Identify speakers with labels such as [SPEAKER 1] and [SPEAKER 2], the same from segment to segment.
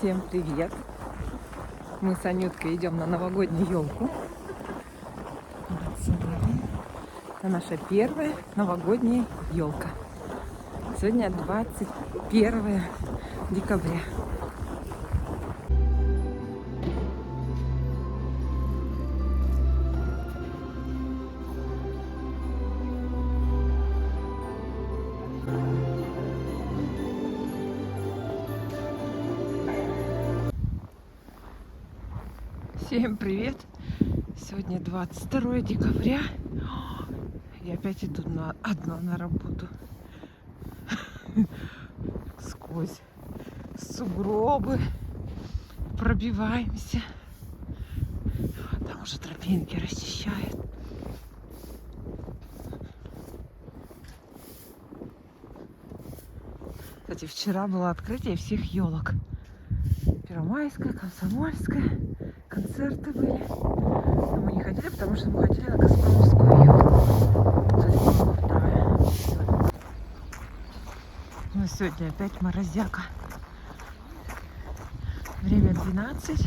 [SPEAKER 1] Всем привет! Мы с Анюткой идем на новогоднюю елку. Это наша первая новогодняя елка. Сегодня 21 декабря. Всем привет! Сегодня 22 декабря. Я опять иду одна на работу. Сквозь сугробы пробиваемся. Там уже тропинки расчищают. Кстати, вчера было открытие всех елок. Первомайская, Комсомольская. Концерты были. Но мы не ходили, потому что мы ходили на Газпромовскую елку. Кстати, была вторая. Но сегодня опять морозяка. Время 12.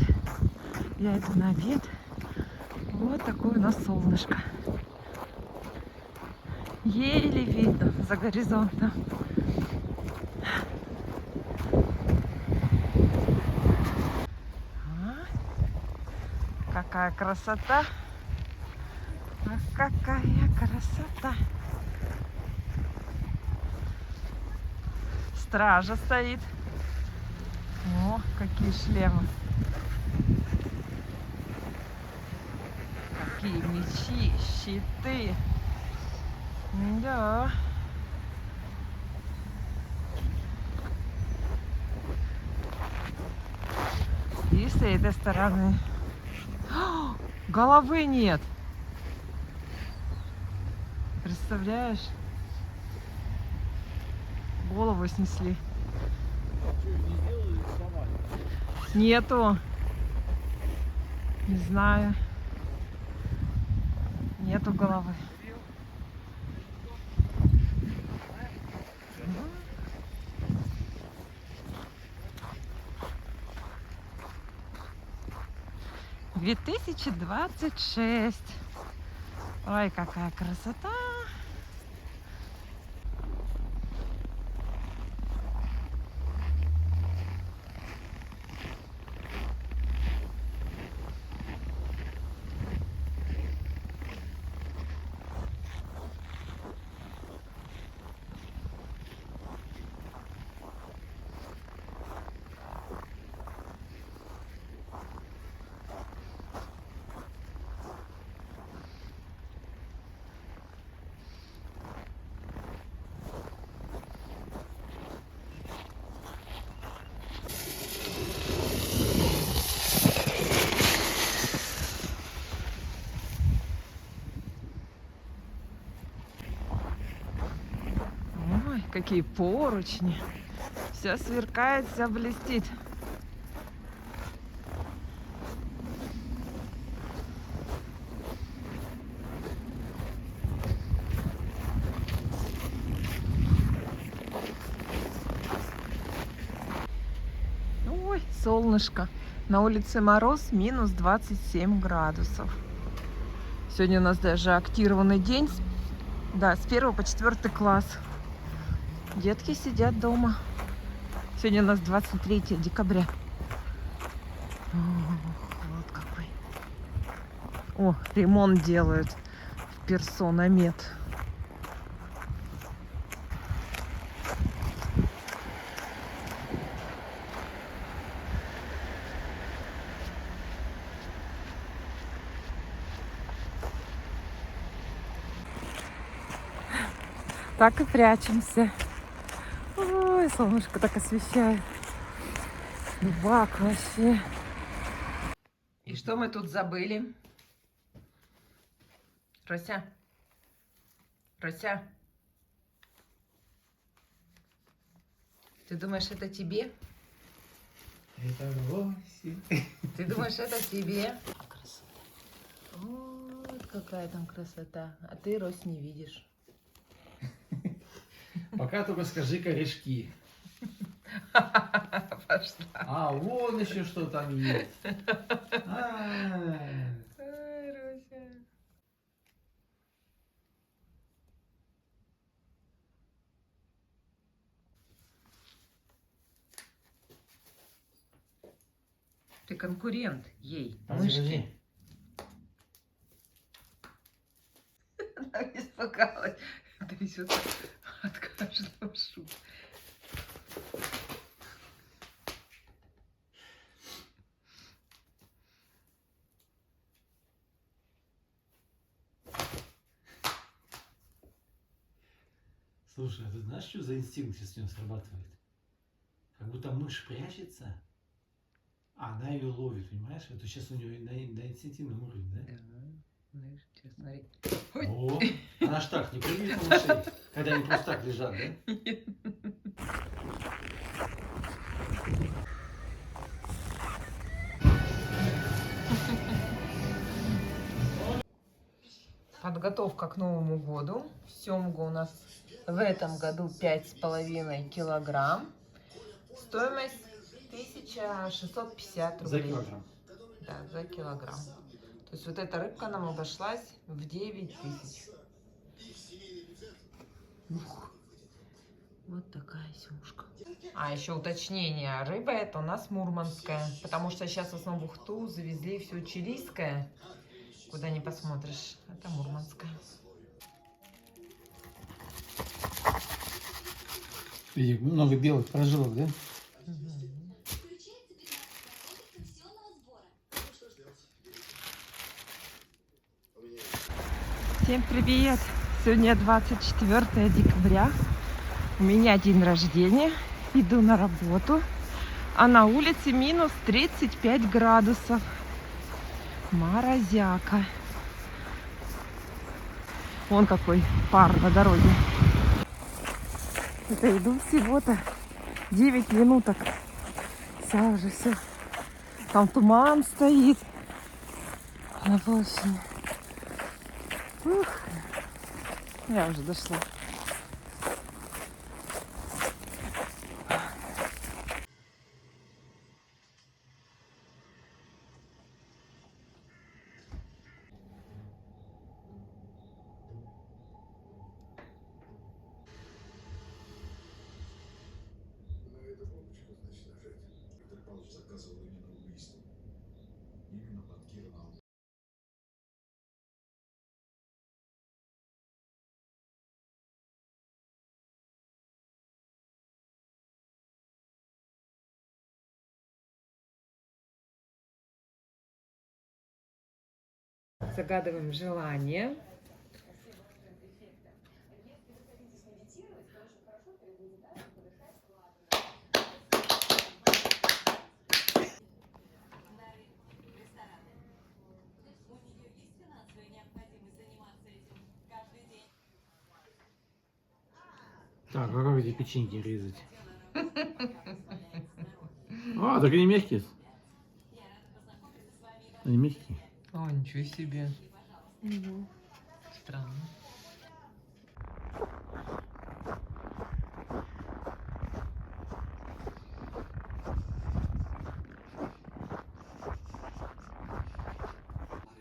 [SPEAKER 1] Я иду на обед. Вот такое у нас солнышко. Еле видно за горизонтом. Какая красота! Ах, какая красота! Стража стоит. О, какие шлемы! Какие мечи, щиты! Да. И с этой стороны. О, головы нет! Представляешь? Голову снесли. Нету. Не знаю. Нету головы. — 2026. Ой, какая красота! Ой, какие поручни. Вся сверкает, вся блестит. Ой, солнышко. На улице мороз минус 27 градусов. Сегодня у нас даже актированный день. Да, с 1 по 4 класс. Детки сидят дома. Сегодня у нас 23 декабря. Вот какой. О, ремонт делают в Персонамед. Так и прячемся. Ой, солнышко так освещает. Дубак вообще. И что мы тут забыли? Рося? Рося? Ты думаешь, это тебе?
[SPEAKER 2] Это Росе.
[SPEAKER 1] Ты думаешь, это тебе? Красота. Вот какая там красота. А ты, Рось, не видишь.
[SPEAKER 2] Пока только скажи корешки.
[SPEAKER 1] пошла.
[SPEAKER 2] А, вон еще что там есть. А,
[SPEAKER 1] Ай, Руся. Ты конкурент ей, мышки. Она испугалась. Трясет от каждого шума.
[SPEAKER 2] Слушай, а ты знаешь, что за инстинкт сейчас у него срабатывает? Как будто мышь прячется, а она ее ловит, понимаешь? Это сейчас у нее на инстинктивном уровне, да?
[SPEAKER 1] Да, знаешь, сейчас смотри.
[SPEAKER 2] О, она ж так не прыгает на мышей, когда они просто так лежат, да?
[SPEAKER 1] Подготовка к Новому году. Семга у нас в этом году 5,5 килограмм. Стоимость 1650 рублей.
[SPEAKER 2] За килограмм.
[SPEAKER 1] Да, за килограмм. То есть вот эта рыбка нам обошлась в 9000. Ух, вот такая семушка. А еще уточнение. Рыба это у нас мурманская. Потому что сейчас в основном в Ухту завезли все чилийское. Куда не посмотришь. Это мурманская.
[SPEAKER 2] Видишь, много белых прожилок, да?
[SPEAKER 1] Всем привет! Сегодня 24 декабря. У меня день рождения. Иду на работу. А на улице минус 35 градусов. Морозяка. Вон какой пар на дороге. Это иду всего-то 9 минуток. Вся уже все. Там туман стоит на площади. Ух, я уже дошла. Загадываем желание.
[SPEAKER 2] Так, а как эти печеньки резать? А, так они мягкие. Они мягкие.
[SPEAKER 1] О, ничего себе. Странно.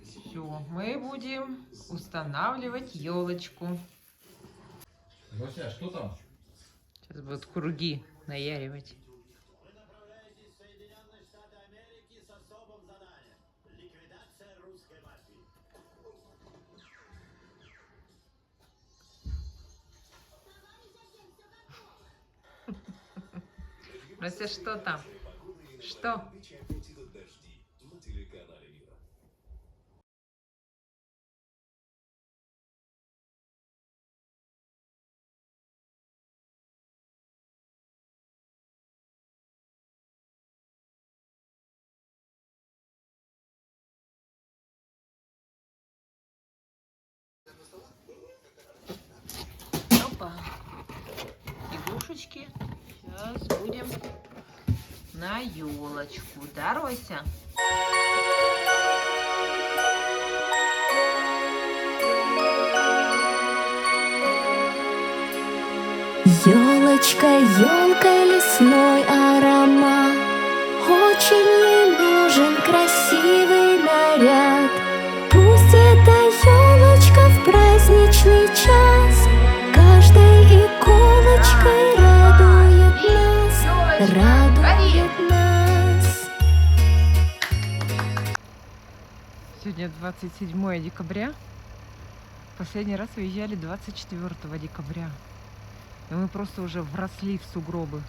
[SPEAKER 1] Все, мы будем устанавливать елочку.
[SPEAKER 2] Вася, что там?
[SPEAKER 1] Сейчас будут круги наяривать. Вася, что там? Что? Опа. Игрушечки. Сейчас будем на елочку. Да, Рося?
[SPEAKER 3] Елочка, елка, лесной аромат, очень ей нужен красивый наряд. Пусть эта елочка в праздничный час каждой иголочкой радует нас.
[SPEAKER 1] Сегодня 27 декабря. Последний раз выезжали 24 декабря. И мы просто уже вросли в сугробы.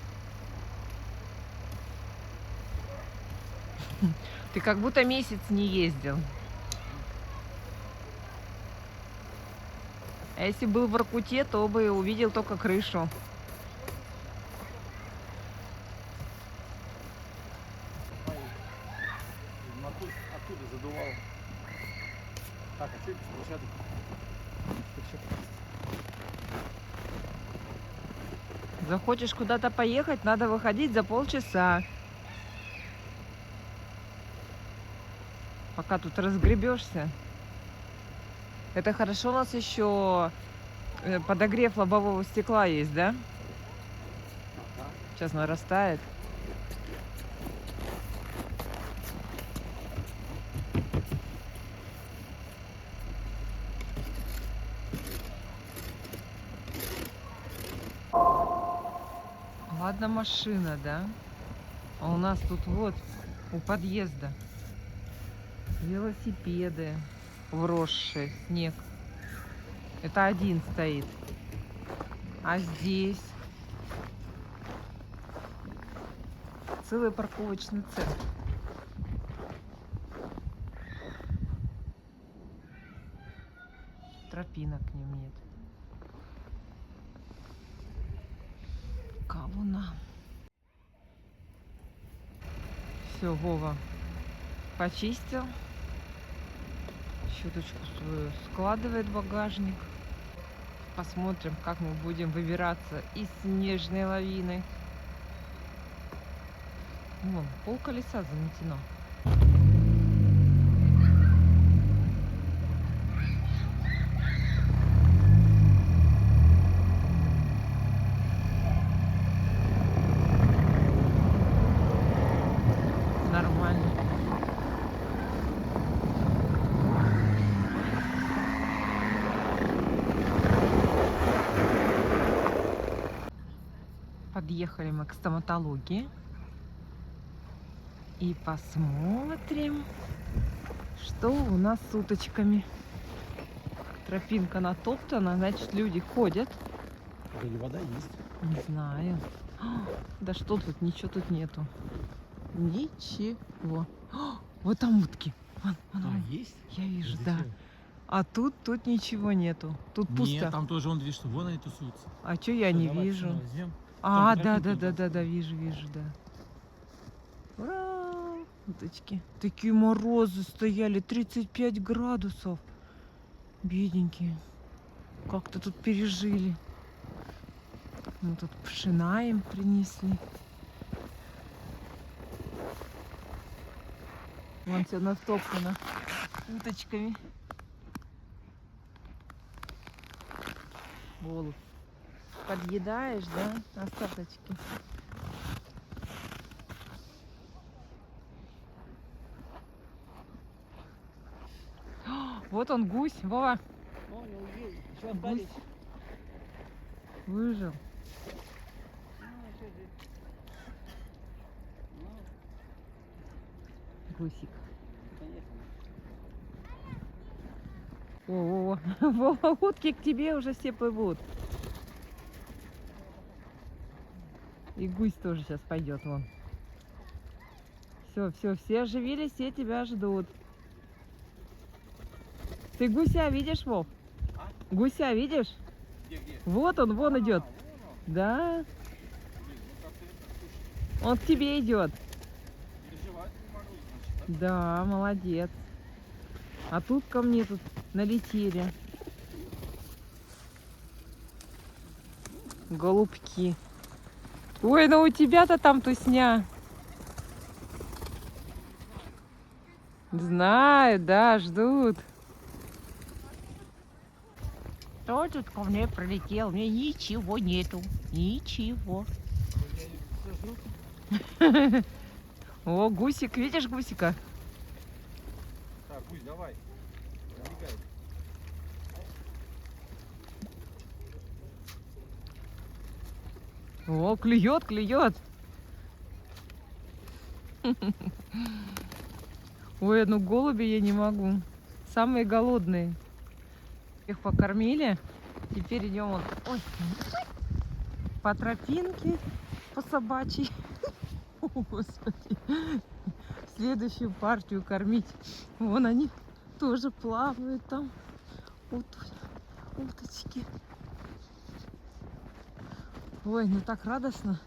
[SPEAKER 1] Ты как будто месяц не ездил. А если был в Воркуте, то бы увидел только крышу.
[SPEAKER 2] Оттуда задувал. Так, а что это площадок?
[SPEAKER 1] Захочешь куда-то поехать, надо выходить за полчаса. Пока тут разгребешься. Это хорошо, у нас еще подогрев лобового стекла есть, да? Сейчас нарастает. Ладно, машина, да? А у нас тут вот у подъезда велосипеды, вросшие в снег. Это один стоит. А здесь целый парковочный центр. Тропинок к ним нет. Кавуна. Все, Вова почистил. Щеточку свою складывает в багажник. Посмотрим, как мы будем выбираться из снежной лавины. Вон, пол колеса заметено. Нормально. Подъехали мы к стоматологии. И посмотрим, что у нас с уточками. Тропинка натоптана, значит, люди ходят.
[SPEAKER 2] Или вода есть?
[SPEAKER 1] Не знаю. Да что тут, ничего тут нету. Ничего. Вот там утки. Вон, вон.
[SPEAKER 2] Есть?
[SPEAKER 1] Я вижу, да. А тут ничего нету. Тут пусто.
[SPEAKER 4] Нет, там тоже он видишь, что вон они тусуются.
[SPEAKER 1] А что я не
[SPEAKER 4] Давай
[SPEAKER 1] вижу?
[SPEAKER 4] отсюда возьмем.
[SPEAKER 1] А,
[SPEAKER 4] Там
[SPEAKER 1] да,
[SPEAKER 4] тропинка у нас.
[SPEAKER 1] вижу, да. Ура! Уточки. Такие морозы стояли, 35 градусов. Бедненькие. Как-то тут пережили. Мы тут пшена им принесли. Вон все натоптано уточками. Голубь. Подъедаешь, да, остаточки. Вот он, гусь, Вова. Гусь выжил. Гусик. О, Вова, утки к тебе уже все плывут. И гусь тоже сейчас пойдет вон. Все оживились, все тебя ждут. Ты гуся видишь, Вов?
[SPEAKER 4] А?
[SPEAKER 1] Гуся видишь?
[SPEAKER 4] Где?
[SPEAKER 1] Вот он, вон идет. Да. Он к тебе идет. Да, молодец. А тут ко мне тут налетели голубки. Ой, ну у тебя-то там тусня. Знаю, да, ждут. Ой, кто тут ко мне прилетел? Мне ничего нету. Ничего. О, гусик, видишь гусика?
[SPEAKER 4] Так, гусь, давай. Забегай.
[SPEAKER 1] О, клюет, клюет. Ой, ну голуби я не могу. Самые голодные. Их покормили. Теперь идем вот, ой, по тропинке, по собачьей. О, Господи. Следующую партию кормить. Вон они тоже плавают там. Уточки. Ой, ну так радостно,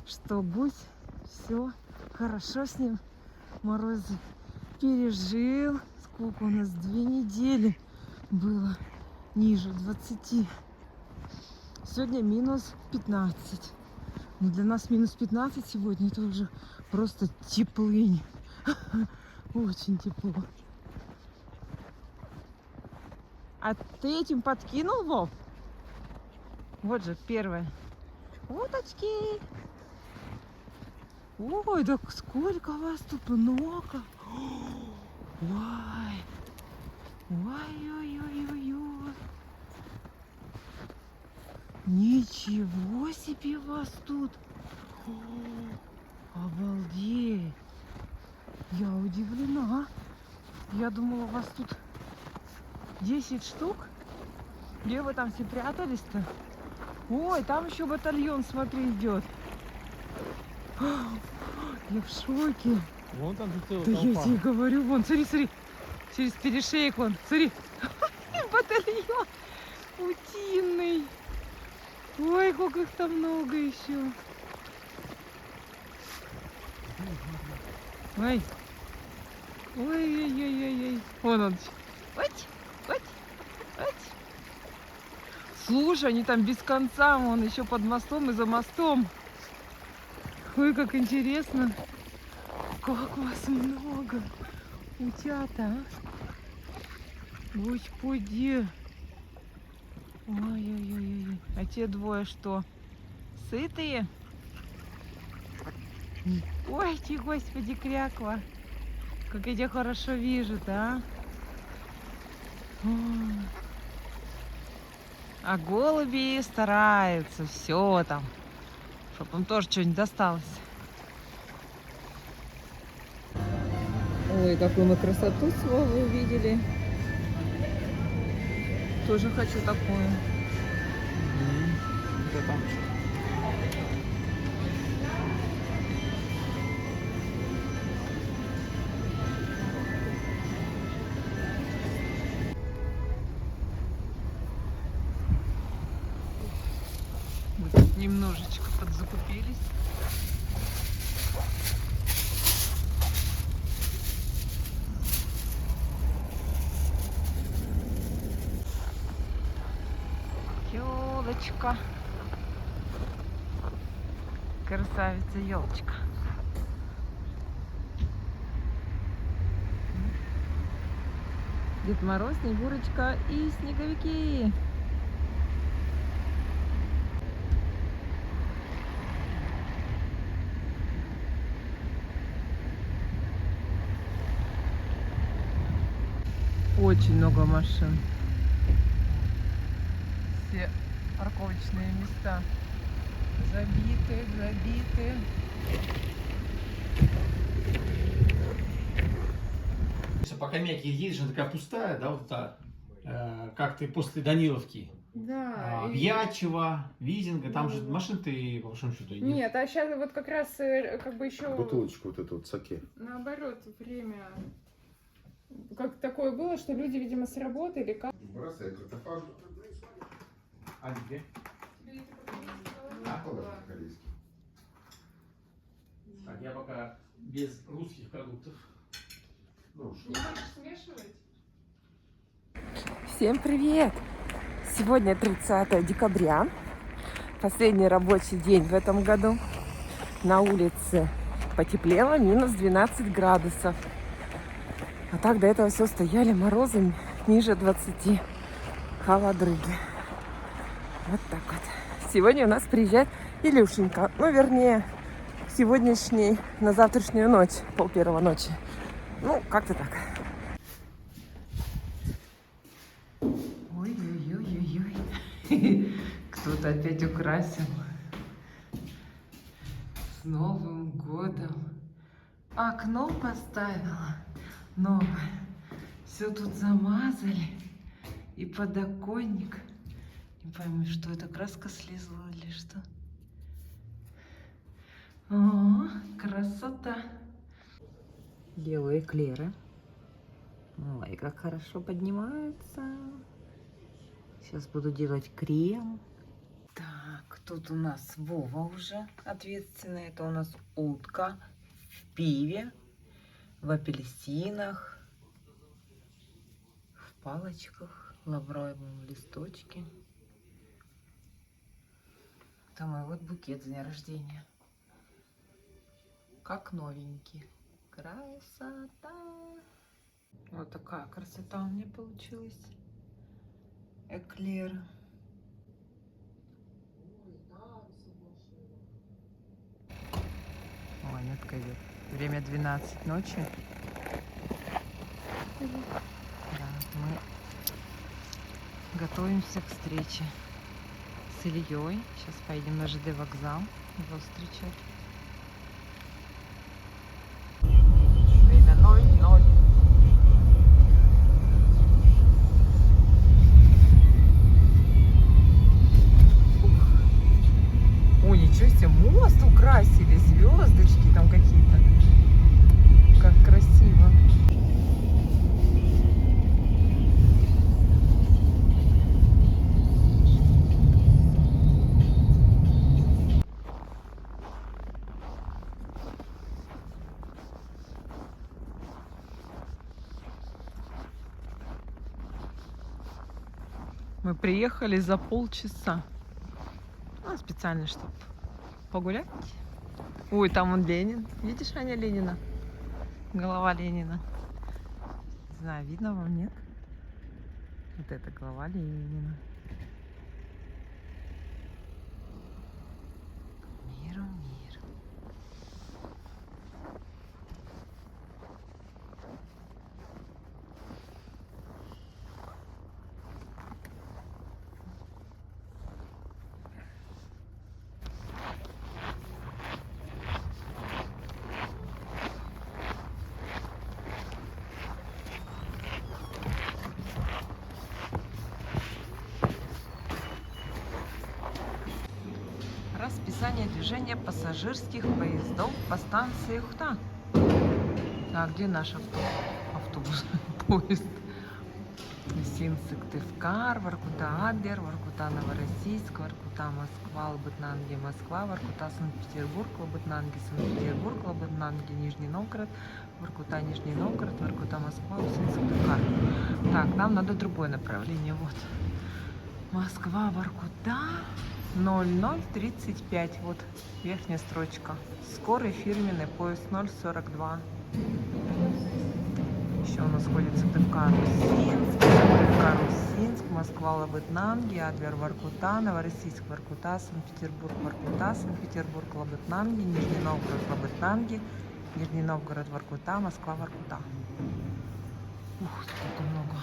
[SPEAKER 1] что гусь, все хорошо с ним. Морозы пережил. Сколько у нас? 2 недели было ниже 20. Сегодня минус 15. Но для нас минус 15 сегодня это уже просто теплынь. Очень тепло. А ты этим подкинул, Вов? Вот же первое. Уточки. Ой, да сколько вас тут много. Ой. Ой-ой-ой-ой-ой. Ничего себе вас тут. Обалдеть. Я удивлена. Я думала, у вас тут 10 штук. Где вы там все прятались-то? Ой, там еще батальон, смотри, идет. Я в шоке.
[SPEAKER 4] Вон там же целая
[SPEAKER 1] Да я
[SPEAKER 4] толпа.
[SPEAKER 1] тебе говорю, вон, смотри, смотри. Через перешеек вон, смотри. Батальон утиный. Ой, сколько их там много еще. Ой. Ой-ой-ой-ой. Вон он. Ой, ой, ой. Слушай, они там без конца, вон еще под мостом и за мостом. Ой, как интересно. Как вас много. Утята, а? Господи. Ой-ой-ой-ой. А те двое что? Сытые? Ой, ты, Господи, кряква. Как я тебя хорошо вижу-то, а? Ой. А голуби стараются, все там, чтобы им тоже что-нибудь досталось. Ой, какую мы красоту с Вовой увидели. Тоже хочу такую.
[SPEAKER 4] Да там что?
[SPEAKER 1] Мы тут немножечко подзакупились. Елочка. Красавица елочка. Дед Мороз, Снегурочка и снеговики. Очень много машин. Все парковочные места забиты, забиты.
[SPEAKER 2] Пока Мягкий едешь, она такая пустая, да, вот та, как ты после Даниловки.
[SPEAKER 5] Да.
[SPEAKER 2] Вьячева, Визинга, там же машин-то по большому счету и нет.
[SPEAKER 5] Нет, а сейчас вот как раз как бы еще
[SPEAKER 6] Бутылочку вот эту вот саке.
[SPEAKER 5] наоборот время как такое было, что люди, видимо, с работы или как.
[SPEAKER 6] Бросай картофан.
[SPEAKER 2] А где?
[SPEAKER 6] Корейский.
[SPEAKER 2] Так, я пока без русских продуктов.
[SPEAKER 6] Ну, что?
[SPEAKER 5] Не хочешь смешивать?
[SPEAKER 1] Всем привет! Сегодня 30 декабря, последний рабочий день в этом году. На улице потеплело, минус 12 градусов. А так до этого все стояли морозы ниже 20. Холодрыги. Вот так вот. Сегодня у нас приезжает Илюшенька. Ну, вернее, сегодняшний на завтрашнюю ночь, 12:30 ночи. Ну, как-то так. Ой-ой-ой-ой-ой. Кто-то опять украсил. С Новым годом. Окно поставила новое. Все тут замазали. И подоконник. Не пойму, что это, краска слезла или что. О, красота. Делаю эклеры. Ой, как хорошо поднимаются. Сейчас буду делать крем. Так, тут у нас Вова уже ответственный. Это у нас утка в пиве, в апельсинах, в палочках, лавровом листочке. Это мой вот букет с дня рождения. Как новенький. Красота. Вот такая красота у меня получилась. Эклер. Ой, нетка идет. Время 12 ночи. Да, мы готовимся к встрече с Ильей. Сейчас поедем на ЖД вокзал его встречать. Время 00. О, ничего себе, мост украсили, звездочки там какие-то. Как красиво. Мы приехали за полчаса. Ну, специально, чтобы погулять. Ой, там он Ленин. Видишь, Аня, Ленина? Голова Ленина. Не знаю, видно вам, нет? Вот это голова Ленина. Миру, мир. Расписание движения пассажирских поездов по станции Ухта. А где наш автобус? Поезд? Синсыктывкар, Воркута Адлер, Воркута Новороссийск, Воркута Москва, Лабытнанги Москва, Воркута Санкт-Петербург, Лабытнанги Санкт-Петербург, Лабытнанги Нижний Новгород, Воркута Нижний Новгород, Воркута Москва, Синсыктывкар. Так, нам надо другое направление. Вот. Москва, Воркута. 0035, вот верхняя строчка. Скорый фирменный поезд 042. Еще у нас ходит Сыктывкар-Русинск, Москва, Лабытнанги, Адлер, Воркута, Новороссийск, Воркута, Санкт-Петербург, Воркута, Санкт-Петербург, Лабытнанги, Нижний Новгород, Лабытнанги, Нижний Новгород, Воркута, Москва, Воркута. Ух, сколько много.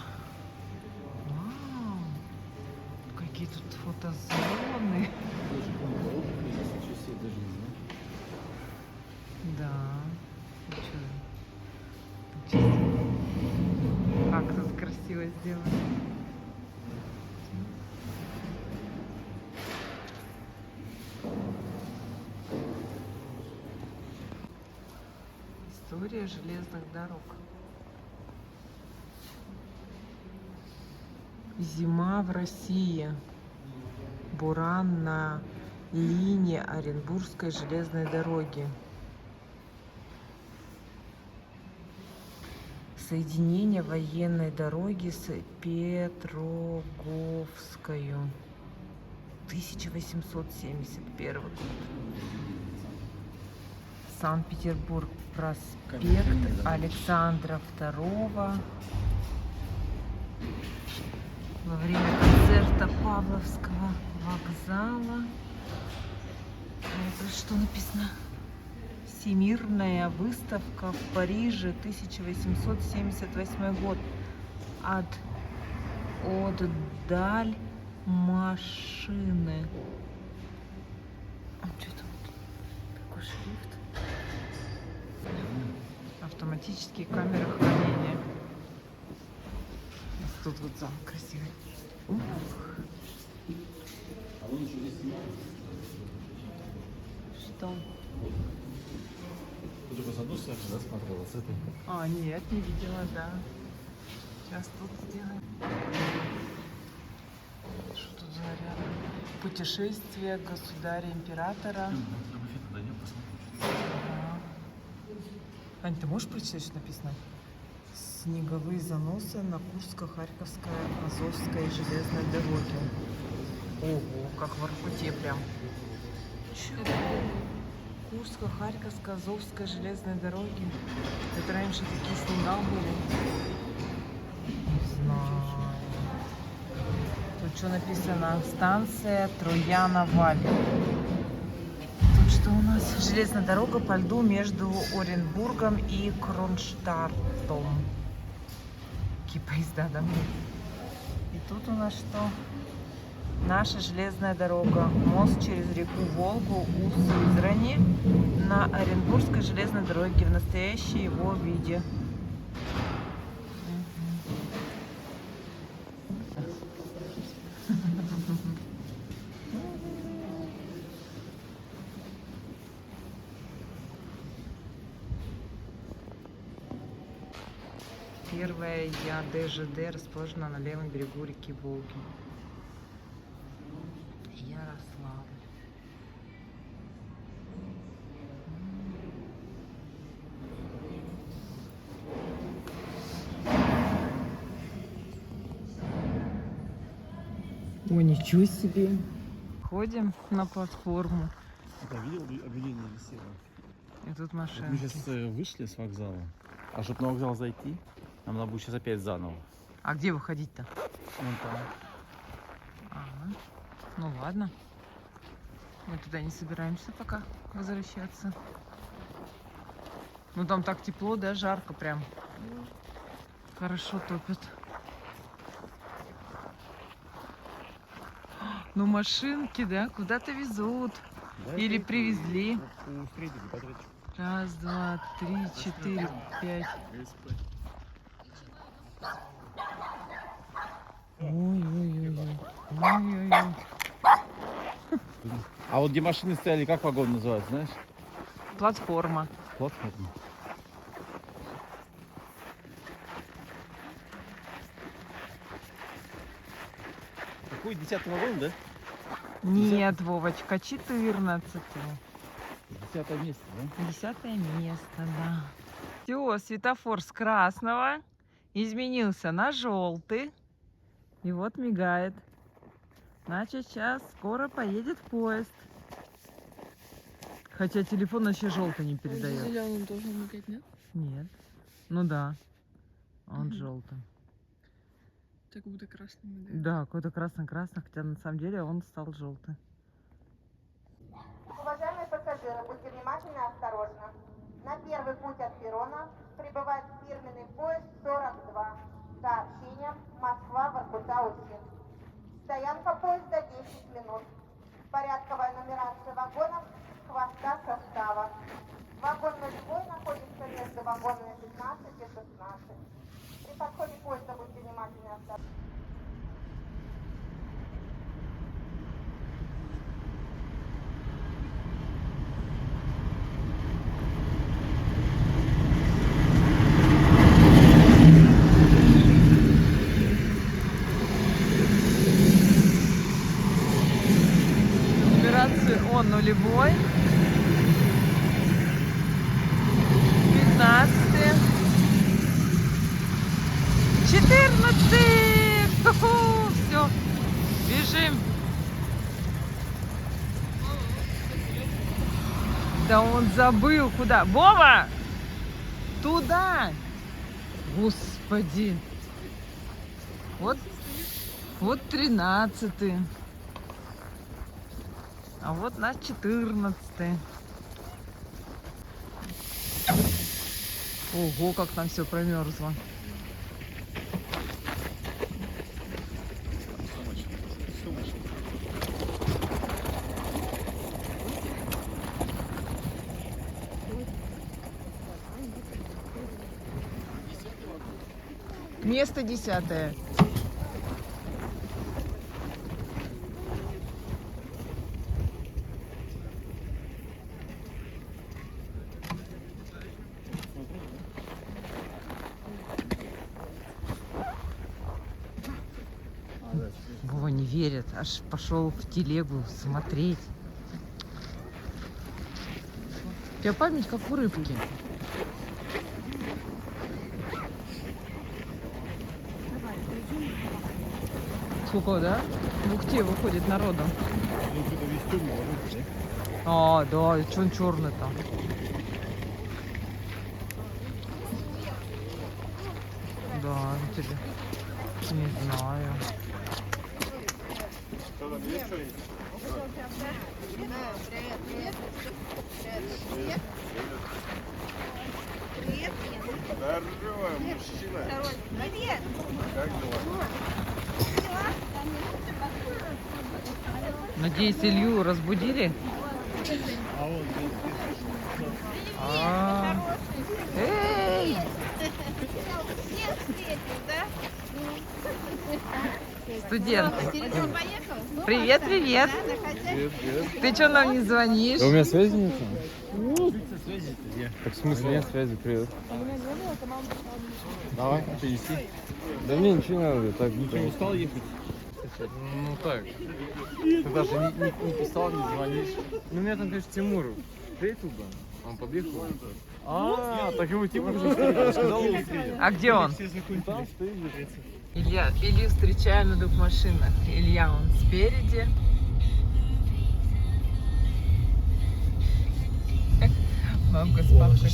[SPEAKER 1] Вау, какие тут фотозоны. Да. Как тут красиво сделано. История железных дорог. Зима в России. Буран на линии Оренбургской железной дороги. Соединение военной дороги с Петроговскою. 1871 год. Санкт-Петербург, проспект Александра II. Во время концерта Павловского вокзала. Это что написано? Всемирная выставка в Париже, 1878 год. От даль машины. А что там? Какой шрифт? Автоматические камеры хранения. Тут вот зал красивый. Ух. Что?
[SPEAKER 4] Ты же по саду сами, да, смотрела с этой?
[SPEAKER 1] А, нет, не видела, да. Сейчас тут сделаем. Что тут за ряд? Путешествие государя-императора. Ага. Ань, ты можешь прочитать, что написано? Снеговые заносы на Курско-Харьковской Азовской железной дороге. Ого, как в Воркуте прям. Курско-Харьковской Азовской железной дороги. Это раньше такие снега были. Не знаю. Тут что написано? Станция Трояна-Валь. Тут что у нас? Железная дорога по льду между Оренбургом и Кронштадтом. Какие поезда, да? И тут у нас что? Наша железная дорога. Мост через реку Волгу у Сызрани на Оренбургской железной дороге в настоящем его виде. Первая ЯДЖД расположена на левом берегу реки Волги. Ярославль. О, ничего себе. Ходим на платформу.
[SPEAKER 4] Да, видел, объявление висело.
[SPEAKER 1] И тут
[SPEAKER 4] Вот мы
[SPEAKER 1] машинки.
[SPEAKER 4] сейчас вышли с вокзала. А чтобы на вокзал зайти, нам надо будет сейчас опять заново.
[SPEAKER 1] А где выходить-то?
[SPEAKER 4] Вон там.
[SPEAKER 1] Ага. Ну ладно. Мы туда не собираемся пока возвращаться. Ну там так тепло, да, жарко прям. Хорошо топит. Ну машинки, да, куда-то везут. Или привезли. Раз, два, три, четыре, пять. Ой-ой-ой. Ой-ой-ой.
[SPEAKER 4] А вот где машины стояли, как вагон называется, знаешь?
[SPEAKER 1] Платформа.
[SPEAKER 4] Платформа. Какой 10-й вагон, да?
[SPEAKER 1] Нет, Вовочка, 14.
[SPEAKER 4] 10-е место, да?
[SPEAKER 1] 10 место, да. Все, светофор с красного изменился на желтый. И вот мигает. Значит, сейчас скоро поедет поезд. Хотя телефон вообще желтый не передает.
[SPEAKER 5] Зеленым должен мигать, нет?
[SPEAKER 1] Нет. Ну да. Он желтый.
[SPEAKER 5] Так будто красным.
[SPEAKER 1] Да, какой-то красно-красно, хотя на самом деле он стал желтый.
[SPEAKER 7] Уважаемые пассажиры, будьте внимательны и осторожны. На первый путь от перрона прибывает фирменный поезд 42 с сообщением Москва-Воркута-Усин. Стоянка поезда 10 минут. Порядковая нумерация вагонов хвоста состава. Вагон нулевой находится между вагонами 15 и 16. При подходе поезда будьте внимательны и осторожны.
[SPEAKER 1] Он нулевой. 15. 14. Все. Бежим. Да он забыл куда. Вова! Туда! Господи. Вот 13. А вот наш 14-й. Ого, как там все промерзло. Место 10-е. Вова не верит, аж пошел в телегу смотреть. У тебя память как у рыбки. Сколько, да? В Ухте выходит народом. А, да, и что он черный там? Да, тебе. Не знаю.
[SPEAKER 6] Здорово, мужчина.
[SPEAKER 7] Привет!
[SPEAKER 6] Как дела?
[SPEAKER 1] Надеюсь, Илью разбудили? А. Эй! Студент. Привет, привет. Ты что нам не звонишь?
[SPEAKER 4] Да у меня связи нет. Так в смысле нет связи? Привет. Давай, перевести. Да мне ничего не надо. Так, ничего не устал ехать? Ну так. Ты даже не писал, не звонишь. Ну меня там, конечно, Тимур встретил, да. Он подъехал. А, так его Тимур уже встретил. Сказал, его встретил.
[SPEAKER 1] А где он?
[SPEAKER 4] Там стоит.
[SPEAKER 1] Илью встречаем на двух машинах. Илья, он спереди. Мамка с папкой.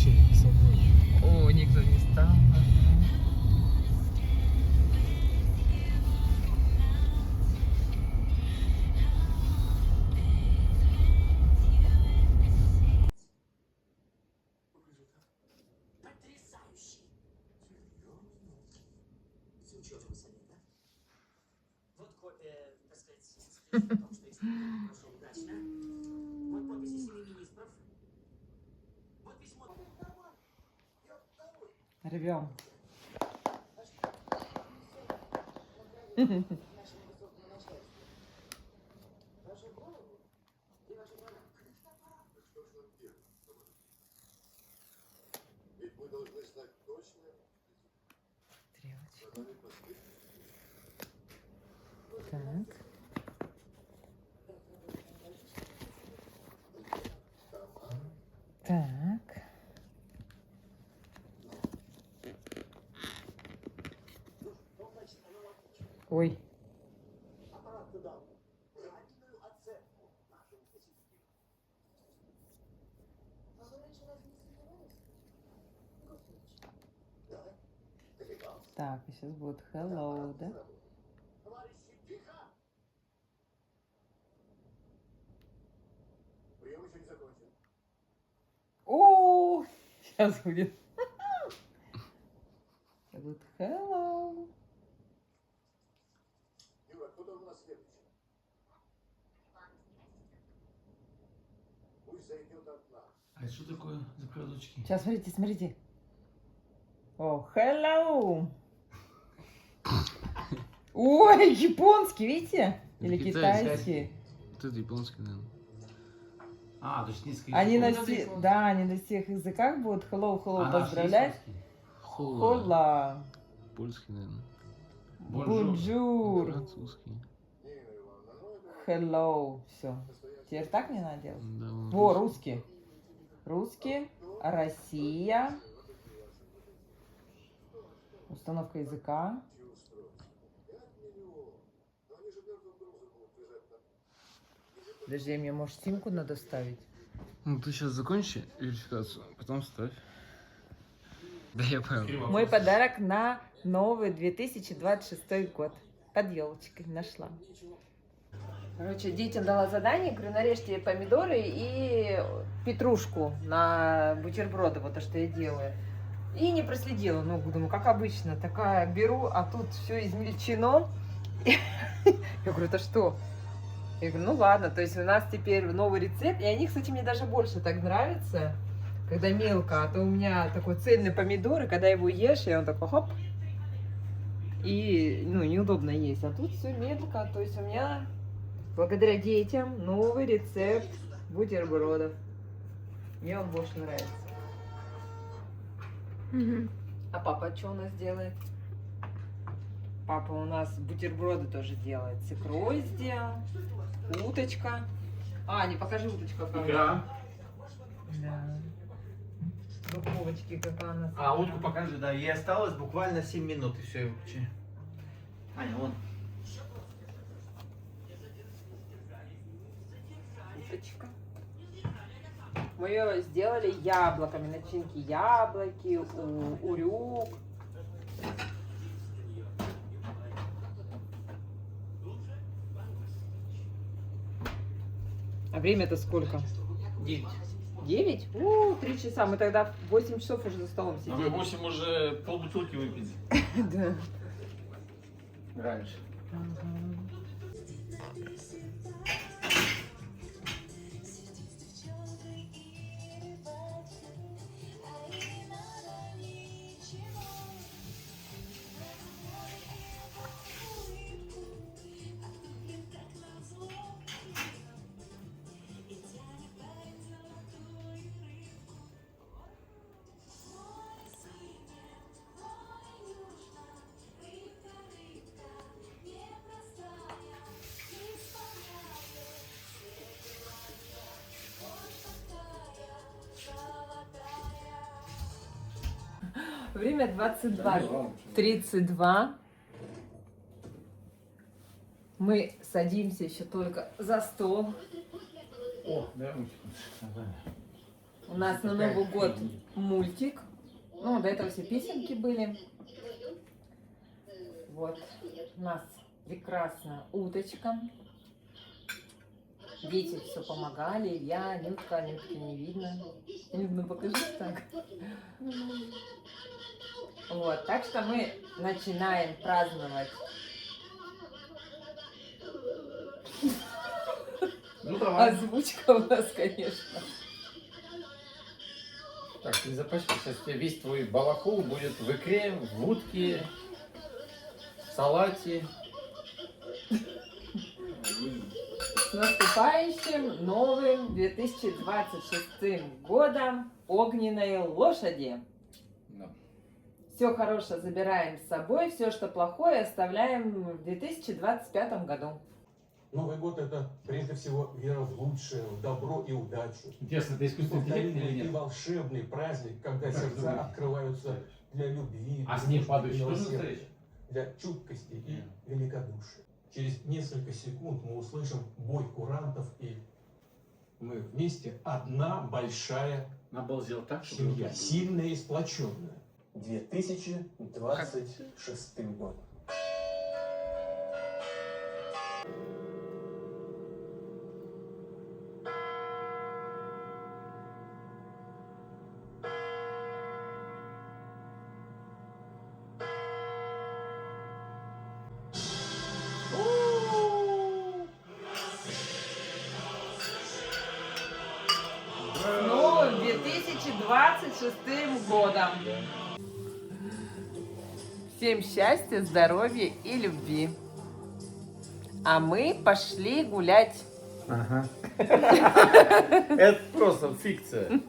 [SPEAKER 1] О, никто не стал. Рвем.
[SPEAKER 6] Ведь мы должны знать точно.
[SPEAKER 1] Так. Так. Ой. Так, и сейчас будет hello, да?
[SPEAKER 6] Прием еще не закончен.
[SPEAKER 1] О, сейчас будет. Сейчас будет hello.
[SPEAKER 6] Юра, кто там у нас следующий? Пусть зайдет одна.
[SPEAKER 2] А это что такое за продукчики?
[SPEAKER 1] Сейчас, смотрите, смотрите. О, hello. Ой, японский, видите? Или
[SPEAKER 2] Это
[SPEAKER 1] китайский.
[SPEAKER 4] Вот это японский, наверное.
[SPEAKER 2] А, то есть низкий.
[SPEAKER 1] Они на всех, да, они на всех языках будут hello, hello поздравлять. Хола.
[SPEAKER 4] Польский, наверное.
[SPEAKER 1] Бонжур.
[SPEAKER 4] Французский.
[SPEAKER 1] Hello. Все. Теперь так не надо делать?
[SPEAKER 4] Да,
[SPEAKER 1] Во, русский. Русский. Россия. Установка языка. Подожди, мне, может, симку надо вставить?
[SPEAKER 4] Ну ты сейчас закончи верификацию, потом ставь. Да я понял.
[SPEAKER 1] Мой подарок на новый 2026 год. Под елочкой нашла. Короче, детям дала задание, говорю, нарежьте помидоры и петрушку на бутерброды, вот то, что я делаю. И не проследила, ну, думаю, как обычно, такая беру, а тут все измельчено. Я говорю, это что? Я говорю, ну ладно, то есть у нас теперь новый рецепт, и они, кстати, мне даже больше так нравятся, когда мелко, а то у меня такой цельный помидор, и когда его ешь, и он такой хоп, и, ну, неудобно есть. А тут все мелко, то есть у меня, благодаря детям, новый рецепт бутербродов. Мне он больше нравится. А папа что у нас делает? Папа у нас бутерброды тоже делает. С икрой сделал. Уточка. А, не покажи уточка.
[SPEAKER 2] Икра.
[SPEAKER 1] Да. Духовочки какая она.
[SPEAKER 8] А утку покажи, да. Ей осталось буквально 7 минут и все. Аня, вон.
[SPEAKER 1] Уточка. Мы ее сделали яблоками, начинки яблоки, урюк. А время-то сколько?
[SPEAKER 8] 9.
[SPEAKER 1] 9? 3 часа. Мы тогда в 8 часов уже за столом
[SPEAKER 4] А мы
[SPEAKER 1] сидели.
[SPEAKER 4] 8 уже полбутылки выпили.
[SPEAKER 1] Да.
[SPEAKER 4] Раньше.
[SPEAKER 1] Время 22:32. Мы садимся еще только за стол.
[SPEAKER 2] О, да,
[SPEAKER 1] У нас на Новый год мультик. Ну, до этого все песенки были. Вот. У нас прекрасная уточка. Дети все помогали. Я, Нютка, Нютки не видно. Ну, покажи так. Вот, так что мы начинаем праздновать.
[SPEAKER 2] Ну давай.
[SPEAKER 1] Озвучка у нас, конечно.
[SPEAKER 2] Так, не запачкай, сейчас тебе весь твой балахул будет в икре, в утке, в салате.
[SPEAKER 1] С наступающим новым 2026 годом огненной лошади.
[SPEAKER 2] Да.
[SPEAKER 1] Все хорошее забираем с собой, все, что плохое, оставляем в 2025 году.
[SPEAKER 6] Новый год — это прежде всего вера в лучшее, в добро и удачу.
[SPEAKER 2] Интересно, это искусственный интеллект или
[SPEAKER 6] Повторительный и
[SPEAKER 2] нет?
[SPEAKER 6] волшебный праздник, когда
[SPEAKER 2] Как ты
[SPEAKER 6] сердца
[SPEAKER 2] думаешь?
[SPEAKER 6] открываются для любви,
[SPEAKER 2] А снег
[SPEAKER 6] дружбы,
[SPEAKER 2] падающий тоже
[SPEAKER 6] милосердия,
[SPEAKER 2] настоящий?
[SPEAKER 6] для чуткости и великодушия. Через несколько секунд мы услышим бой курантов, и мы вместе одна большая
[SPEAKER 2] Надо было сделать так, чтобы...
[SPEAKER 6] семья, сильная и сплоченная. 2026 год.
[SPEAKER 1] С новым 2026 годом! Всем счастья, здоровья и любви! А мы пошли гулять.
[SPEAKER 2] Ага. Это просто фикция.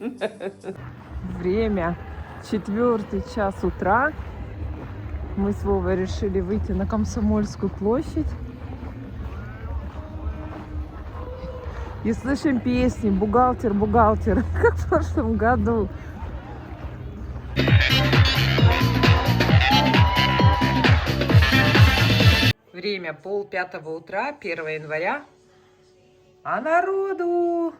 [SPEAKER 1] Время 4 час утра. Мы с Вовой решили выйти на Комсомольскую площадь. И слышим песни «Бухгалтер, бухгалтер», как в прошлом году. Время 4:30 утра, 1 января. А народу